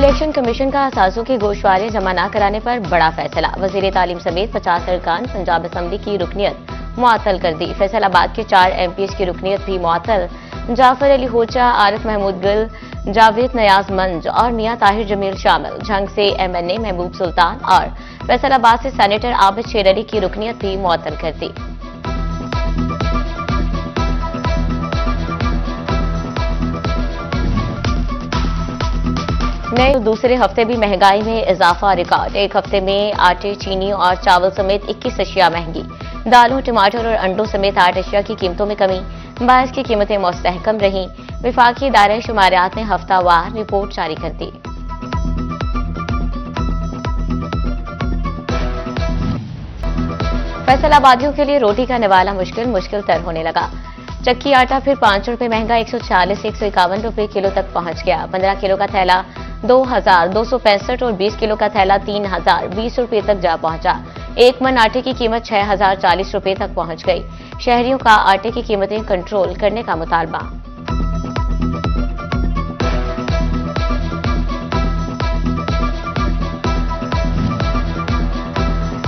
Election commission का असासों की गोशवारे जमा न कराने पर बड़ा फैसला। वजीर तालीम समेत 50 अरकान पंजाब असम्बली की रुकनियत मुअत्तल कर दी। फैसलाबाद के 4 MPs की रुकनियत भी मुअत्तल। जाफर अली होचा, आरिफ महमूद गिल, जावेद नयाज मंज और मियां ताहिर जमील शामिल। झंग से MNA महबूब सुल्तान और फैसलाबाद से सेनेटर आबिद शेर अली की रुकनियत भी मुअत्तल कर दी। नए दूसरे हफ्ते भी महंगाई में इजाफा रिकॉर्ड। एक हफ्ते में आटे, चीनी और चावल समेत 21 अशिया महंगी। दालों, टमाटर और अंडों समेत 8 अशिया की कीमतों में कमी। बायस की कीमतें मुस्तहकम रहीं। विफाकी दायरा शुमारियात ने हफ्तावार रिपोर्ट जारी कर दी। फैसलाबादियों के लिए रोटी का निवाला मुश्किल तर होने लगा। चक्की आटा फिर 5 रुपए महंगा 140 से 151 रुपए किलो तक पहुंच गया। 15 किलो का थैला 2265 और 20 किलो का थैला 3020 रुपए तक जा पहुंचा। एक मन आटे की कीमत 6040 रुपए तक पहुंच गई। शहरियों का आटे की कीमतें कंट्रोल करने का मुतालबा।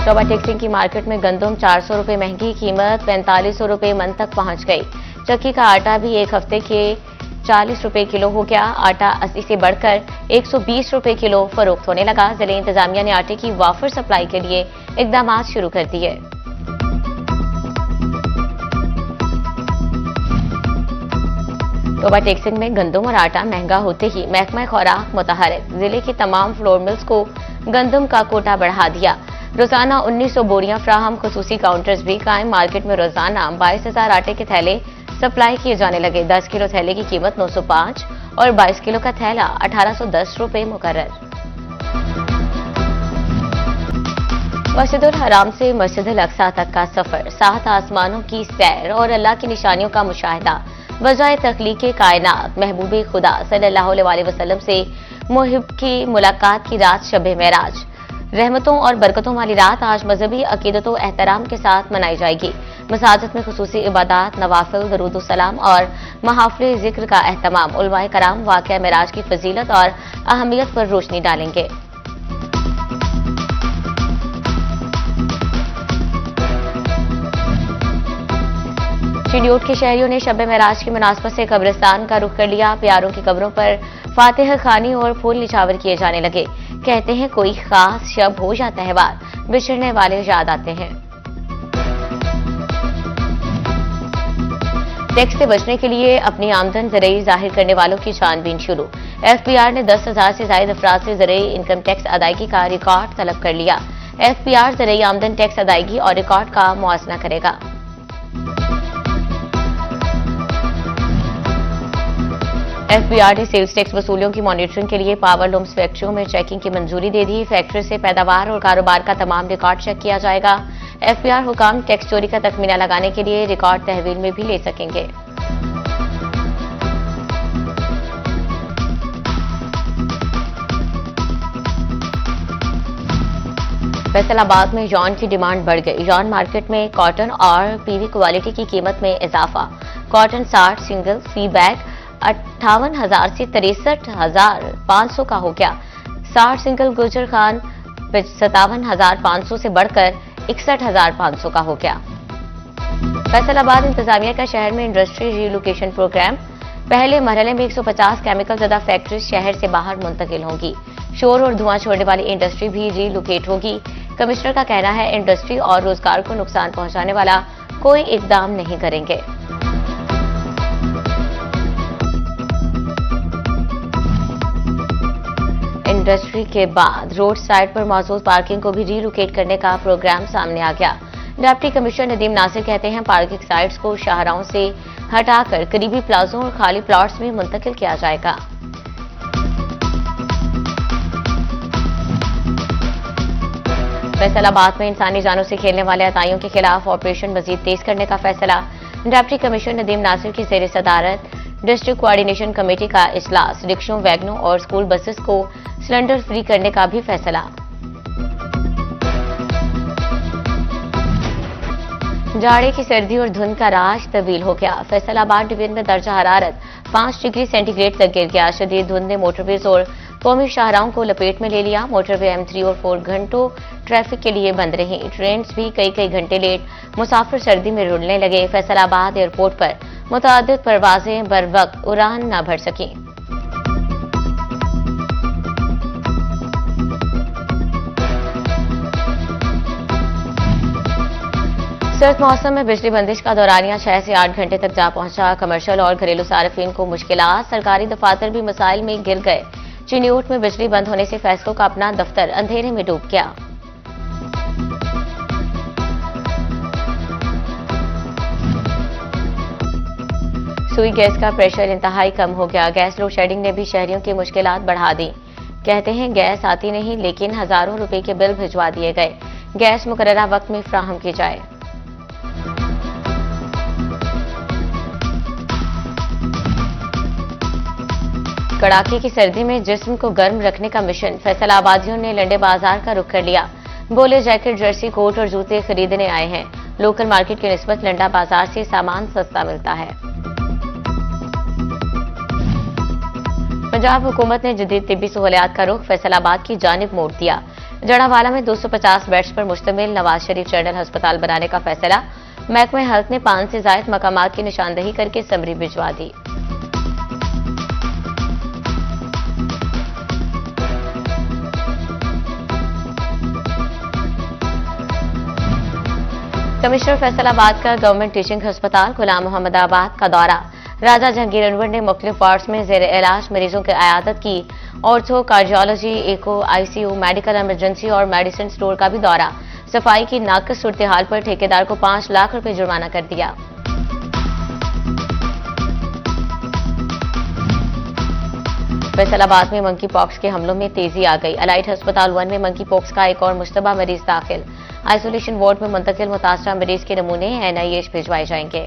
टोबा टेक्सिंग की मार्केट में गंदम 400 रुपए महंगी, कीमत 4500 रुपए मन तक पहुंच गई। चक्की का आटा भी एक हफ्ते के 40 रुपए किलो हो गया। आटा 80 से बढ़कर 120 रुपए किलो फरोख्त होने लगा। जिले इंतजामिया ने आटे की वाफर सप्लाई के लिए इकदाम शुरू कर दिए। टोबा टेक्सिंग में गंदम और आटा महंगा होते ही महकमा खुराक मुतहरिक। जिले की तमाम फ्लोर मिल्स को गंदम का कोटा बढ़ा दिया। रोजाना 1900 बोरियां फ्राहम। खुसूसी काउंटर्स भी कायम। मार्केट में रोजाना 22,000 आटे के थैले सप्लाई किए जाने लगे। 10 किलो थैले की कीमत 905 और 22 किलो का थैला 1810 रुपए मुकर्रर। मस्जिदुल हराम से मस्जिदुल अक्सा तक का सफर, 7 आसमानों की सैर और अल्लाह की निशानियों का मुशाहिदा। वजाए तख्लीक़े कायनात महबूबे खुदा सल्लल्लाहु अलैहि वसल्लम से मुहिब की मुलाकात की रात शब मेराज। रहमतों और बरकतों वाली रात आज मजहबी अकीदत और एहतराम के साथ मनाई जाएगी। मसाजिद में खुसूसी इबादत, नवाफिल, दरूद सलाम और महाफिल जिक्र का एहतमाम। उलमाए कराम वाक़या मेराज की फजीलत और अहमियत पर रोशनी डालेंगे। चिड़ियोट के शहरियों ने शब मेराज की मुनासबत से कब्रिस्तान का रुख कर लिया। प्यारों की कब्रों पर फातिहा खानी और फूल निछावर किए जाने लगे। कहते हैं कोई खास शब हो या तहवार, बिछड़ने वाले याद आते हैं। टैक्स से बचने के लिए अपनी आमदन ज़रिए जाहिर करने वालों की छानबीन शुरू। FPR ने 10,000 से ज्यादा अफराद से ज़रिए इनकम टैक्स अदायगी का रिकॉर्ड तलब कर लिया। FPR ज़रिए आमदन टैक्स अदायगी और रिकॉर्ड का मुआयना करेगा। FPR ने सेल्स टैक्स वसूलियों की मॉनिटरिंग के लिए पावर लूम्स फैक्ट्रियों में चेकिंग की मंजूरी दे दी। फैक्ट्री से पैदावार और कारोबार का तमाम रिकॉर्ड चेक किया जाएगा। FPR हुकाम टैक्स चोरी का तखमीना लगाने के लिए रिकॉर्ड तहवील में भी ले सकेंगे। फैसलाबाद में यॉन की डिमांड बढ़ गई। यॉन मार्केट में कॉटन और PV क्वालिटी की कीमत में इजाफा। कॉटन 60 सिंगल सी बैग 58,000 से 63,500 का हो गया। 60 सिंगल गुजर खान 57,500 से बढ़कर 61,500 का हो गया। फैसलाबाद इंतजामिया का शहर में इंडस्ट्री रीलोकेशन प्रोग्राम। पहले मरहले में 150 केमिकल ज़दा फैक्ट्रीज शहर से बाहर मुंतकिल होंगी। शोर और धुआं छोड़ने वाली इंडस्ट्री भी रीलोकेट होगी। कमिश्नर का कहना है इंडस्ट्री और रोजगार को नुकसान पहुंचाने वाला कोई इकदाम नहीं करेंगे। इंडस्ट्री के बाद रोड साइड पर मौजूद पार्किंग को भी रीलोकेट करने का प्रोग्राम सामने आ गया। डिप्टी कमिश्नर नदीम नासिर कहते हैं पार्किंग साइट्स को शाहराहों से हटाकर करीबी प्लाजों और खाली प्लॉट्स में मुंतकिल किया जाएगा। फैसलाबाद में इंसानी जानों से खेलने वाले अताइयों के खिलाफ ऑपरेशन मजीद तेज करने का फैसला। डिप्टी कमिश्नर नदीम नासिर की ज़ेर सदारत डिस्ट्रिक्ट कोऑर्डिनेशन कमेटी का इजलास। रिक्शों, वैगनों और स्कूल बसेस को सिलेंडर फ्री करने का भी फैसला। जाड़े की सर्दी और धुंध का राज तब्दील हो गया। फैसलाबाद डिवीजन में दर्जा हरारत 5 डिग्री सेंटीग्रेड तक गिर गया। शदीद धुंध ने मोटरवेज और कौमी शाहराहों को लपेट में ले लिया। मोटरवे M3 और 4 घंटों ट्रैफिक के लिए बंद रही। ट्रेन भी कई घंटे लेट। मुसाफिर सर्दी में रुलने लगे। फैसलाबाद एयरपोर्ट पर मुतअद्दिद परवाजें बर वक्त उड़ान न भर सकी। सर्द मौसम में बिजली बंदिश का दौरानिया 6 से 8 घंटे तक जा पहुंचा। कमर्शियल और घरेलू सार्फिन को मुश्किलात। सरकारी दफातर भी मसाइल में गिर गए। चिन्यूट में बिजली बंद होने से फैसलों का अपना दफ्तर अंधेरे में डूब गया। सुई गैस का प्रेशर इंतहाई कम हो गया। गैस लोड शेडिंग ने भी शहरियों की मुश्किलात बढ़ा दी। कहते हैं गैस आती नहीं, लेकिन हजारों रुपए के बिल भिजवा दिए गए। गैस मुकर्ररा वक्त में फ्राहम की जाए। कड़ाके की सर्दी में जिस्म को गर्म रखने का मिशन। फैसलाबादियों ने लंडे बाजार का रुख कर लिया। बोले जैकेट, जर्सी, कोट और जूते खरीदने आए हैं। लोकल मार्केट की निस्बत लंडा बाजार से सामान सस्ता मिलता है। पंजाब हुकूमत ने जदीद तिब्बी सहूलियात का रुख फैसलाबाद की जानिब मोड़ दिया। जड़ावाला में 250 बेड्स पर मुश्तमिल नवाज शरीफ जनरल अस्पताल बनाने का फैसला। महकमे हेल्थ ने 5 से जायद मकामात की निशानदही करके समरी भिजवा दी। कमिश्नर फैसलाबाद का गवर्नमेंट टीचिंग अस्पताल गुलाम मोहम्मदाबाद का दौरा। राजा जहांगीर अनवर ने मुख्तलिफ वार्ड्स में जेर इलाज मरीजों की आयादत की। ऑर्थो, कार्डियोलॉजी, एको, ICU, मेडिकल इमरजेंसी और मेडिसिन स्टोर का भी दौरा। सफाई की नाकस सूरत हाल पर ठेकेदार को 5 लाख रुपए जुर्माना कर दिया। फैसलाबाद में मंकी पॉक्स के हमलों में तेजी आ गई। अलाइट अस्पताल 1 में मंकी पॉक्स का एक और मुश्तबा मरीज दाखिल। आइसोलेशन वार्ड में मुंतकिल मुतासरा मरीज के नमूने NIH भिजवाए जाएंगे।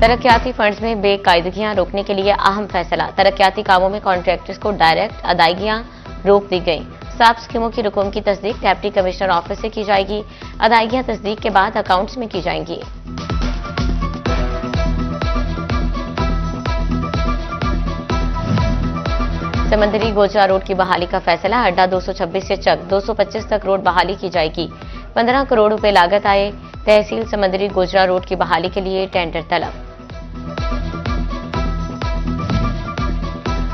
तरक्याती फंड्स में बेकायदगियां रोकने के लिए अहम फैसला। तरक्याती कामों में कॉन्ट्रैक्टर्स को डायरेक्ट अदायगियां रोक दी गई। 7 स्कीमों की रकम की तस्दीक डिप्टी कमिश्नर ऑफिस से की जाएगी। अदायगियां तस्दीक के बाद अकाउंट्स में की जाएंगी। समंदरी गोजरा रोड की बहाली का फैसला। अड्डा 226 से चक 225 तक रोड बहाली की जाएगी। 15 करोड़ रुपए लागत आए। तहसील समंदरी गोजरा रोड की बहाली के लिए टेंडर तलब।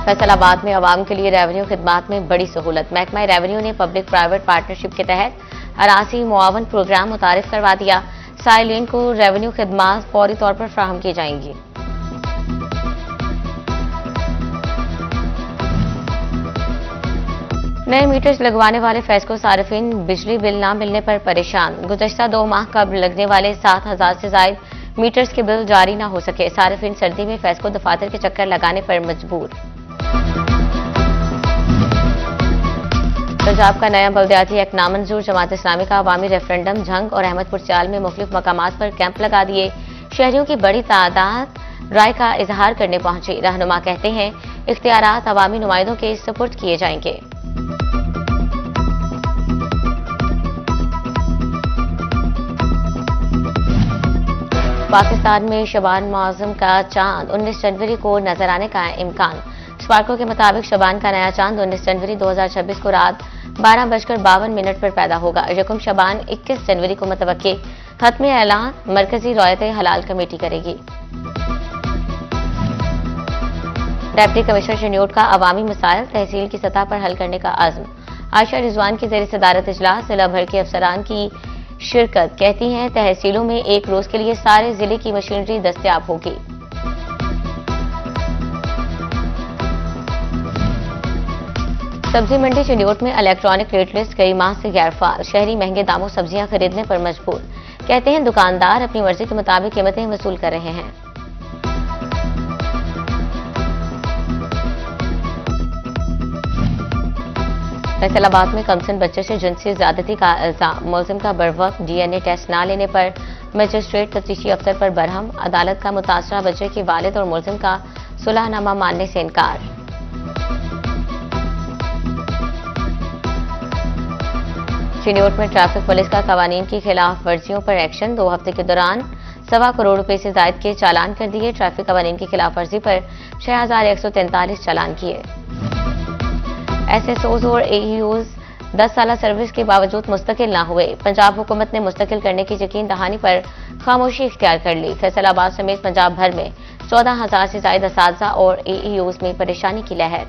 फैसलाबाद में अवाम के लिए रेवेन्यू खिदमात में बड़ी सहूलत। महकमा रेवेन्यू ने पब्लिक प्राइवेट पार्टनरशिप के तहत अरासी मुआवन प्रोग्राम मुतारिफ करवा दिया। साइलिन को रेवेन्यू खिदमात फौरी तौर पर फ्राहम की जाएंगी। नए मीटर्स लगवाने वाले फैसको सार्फिन बिजली बिल न मिलने पर परेशान। गुज़श्ता 2 माह कबल लगने वाले 7,000 से जायद मीटर्स के बिल जारी न हो सके। सार्फिन सर्दी में फैसको दफातर के चक्कर लगाने पर मजबूर। पंजाब का नया बल्दियाती एक्ट नामंजूर। जमात इस्लामी का अवामी रेफरेंडम झंग और अहमदपुर सियाल में मुख्तलिफ मकामात पर कैंप लगा दिए। शहरियों की बड़ी तादाद राय का इजहार करने पहुंची। रहनुमा कहते हैं इख्तियारात अवामी नुमाइंदों के सुपुर्द किए जाएंगे। पाकिस्तान में शबान मौसम का चांद 19 जनवरी को नजर आने का इम्कान। स्पार्को के मुताबिक शबान का नया चांद 19 जनवरी 2026 को रात 12:52 पर पैदा होगा। यकुम शबान 21 जनवरी को मुतवक्के। खत्मे ऐलान मरकजी रॉयत हलाल कमेटी करेगी। डिप्टी कमिश्नर चिन्यूट का अवामी मसाइल तहसील की सतह पर हल करने का आज़म। आयशा रिजवान की ज़ेर सदारत इजलास। जिला भर के अफसरान की शिरकत। कहती हैं तहसीलों में एक रोज के लिए सारे जिले की मशीनरी दस्तयाब होगी। सब्जी मंडी चिन्यूट में इलेक्ट्रॉनिक रेट लिस्ट कई माह से गैरफाल। शहरी महंगे दामों सब्जियां खरीदने पर मजबूर। कहते हैं दुकानदार अपनी मर्जी के मुताबिक कीमतें वसूल कर रहे हैं। फैसलाबाद में कमसिन बच्चे से जिनसी ज्यादती का इल्जाम। मुलजिम का बरवक्त DNA टेस्ट न लेने पर मजिस्ट्रेट तफ्तीशी अफसर पर बरहम। अदालत का मुतासरा बच्चे के वालिद और मुलजिम का सुलहनामा मानने से इनकार। चिन्यूट में ट्रैफिक पुलिस का कवानीन की खिलाफ वर्जियों पर एक्शन। 2 हफ्ते के दौरान 1.25 करोड़ रुपए से जायद के चालान कर दिए। ट्रैफिक कवानीन की खिलाफवर्जी पर 6143 चालान किए। एसएसओज और एईओज 10 साल सर्विस के बावजूद मुस्तकिल ना हुए। पंजाब हुकूमत ने मुस्तकिल करने की यकीन दहानी पर खामोशी इख्तियार कर ली। फैसलाबाद समेत पंजाब भर में 14,000 से ज्यादा असातिज़ा और एईओज में परेशानी की लहर।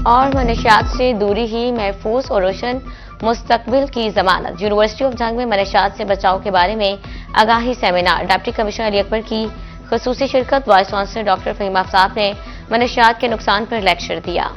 और मनशियात से दूरी ही महफूज और रोशन मुस्तकबिल की जमानत। यूनिवर्सिटी ऑफ जंग में मनशियात से बचाव के बारे में आगाही seminar. Deputy commissioner Ali Akbar की खुसूसी शिरकत। Vice chancellor doctor Fahim Aftab ने मनशियात के नुकसान पर लेक्चर दिया।